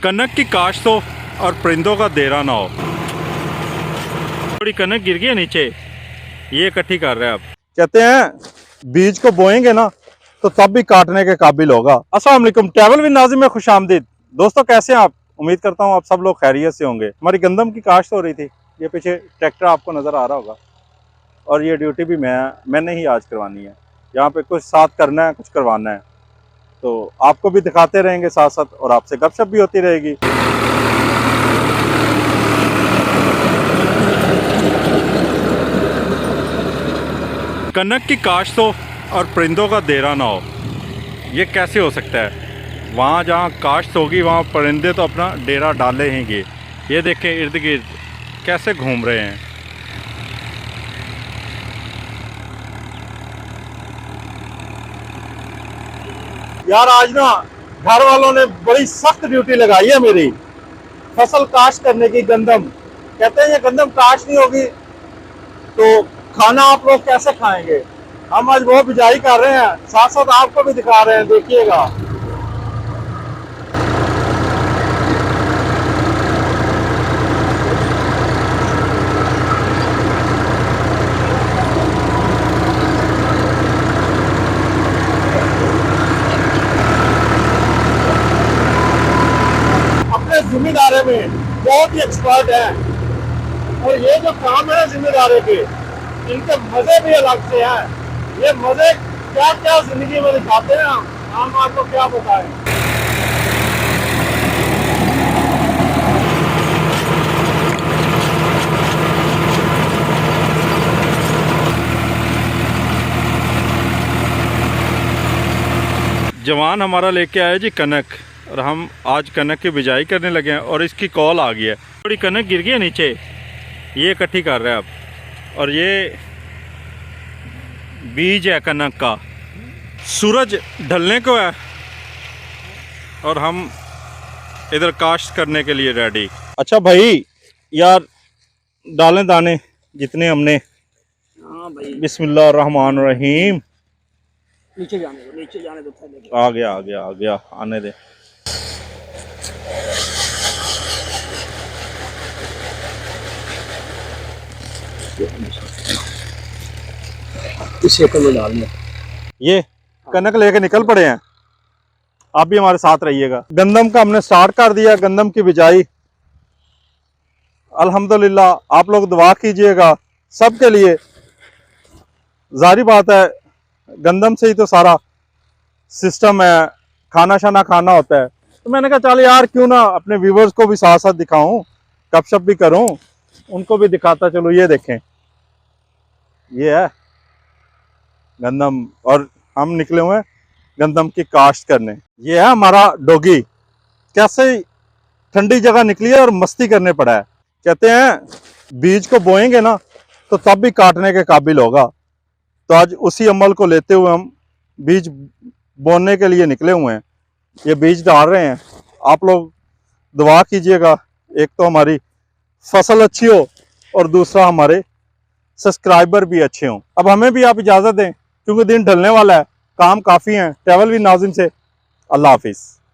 कनक की काश्त हो और परिंदों का देरा ना हो। थोड़ी कनक गिर गई है नीचे, ये इकट्ठी कर रहे हैं आप। कहते हैं बीज को बोएंगे ना तो तब भी काटने के काबिल होगा। अस्सलाम वालेकुम, ट्रैवल विद नाज़िम में खुश आमदीद। दोस्तों कैसे हैं आप? उम्मीद करता हूँ आप सब लोग खैरियत से होंगे। हमारी गंदम की काश्त हो रही थी, ये पीछे ट्रैक्टर आपको नज़र आ रहा होगा और ये ड्यूटी भी मैंने ही आज करवानी है। यहाँ पे कुछ साथ करना है, कुछ करवाना है, तो आपको भी दिखाते रहेंगे साथ साथ और आपसे गपशप भी होती रहेगी। कनक की काश्त हो और परिंदों का देरा ना हो, ये कैसे हो सकता है? वहाँ जहाँ काश्त होगी वहाँ परिंदे तो अपना डेरा डाले रहेंगे। ये देखें इर्द गिर्द कैसे घूम रहे हैं। यार आज ना घर वालों ने बड़ी सख्त ड्यूटी लगाई है मेरी, फसल काश्त करने की। गंदम कहते हैं ये गंदम काश्त नहीं होगी तो खाना आप लोग कैसे खाएंगे। हम आज वो बिजाई कर रहे हैं, साथ साथ आपको भी दिखा रहे हैं, देखिएगा। अपने जिम्मेदारी में बहुत ही एक्सपर्ट है और ये जो काम है जिम्मेदारी के, इनके मजे भी अलग से हैं। ये मजे क्या क्या जिंदगी में दिखाते हैं, हम आपको क्या बताएं। जवान हमारा लेके आया जी कनक, और हम आज कनक की बिजाई करने लगे हैं और इसकी कॉल आ गई है। थोड़ी कनक गिर गई है नीचे, ये इकट्ठी कर रहे हैं आप। और ये बीज है कनक का। सूरज ढलने को है और हम इधर काश्त करने के लिए रेडी। अच्छा भाई, यार डालें दाने जितने हमने। हाँ भाई, बिस्मिल्लाह रहमान रहीम। नीचे जाने दो थैले के। आ गया आने दे। इसे कल डालना। ये कनक लेके निकल पड़े हैं, आप भी हमारे साथ रहिएगा। गंदम का हमने स्टार्ट कर दिया, गंदम की बिजाई। अल्हम्दुलिल्लाह आप लोग दुआ कीजिएगा सबके लिए। जाहिर बात है गंदम से ही तो सारा सिस्टम है, खाना शाना खाना होता है। तो मैंने कहा चल यार क्यों ना अपने व्यूवर्स को भी साथ साथ दिखाऊं, गपशप भी करूं, उनको भी दिखाता चलो। ये देखें, ये है गंदम और हम निकले हुए हैं गंदम की काश्त करने। ये है हमारा डॉगी, कैसे ठंडी जगह निकली है और मस्ती करने पड़ा है। कहते हैं बीज को बोएंगे ना तो तब भी काटने के काबिल होगा। तो आज उसी अमल को लेते हुए हम बीज बोने के लिए निकले हुए हैं। ये बीज डाल रहे हैं, आप लोग दुआ कीजिएगा, एक तो हमारी फसल अच्छी हो और दूसरा हमारे सब्सक्राइबर भी अच्छे हों। अब हमें भी आप इजाज़त दें क्योंकि दिन ढलने वाला है, काम काफ़ी है। ट्रैवल विद नाज़िम से अल्लाह हाफिज़।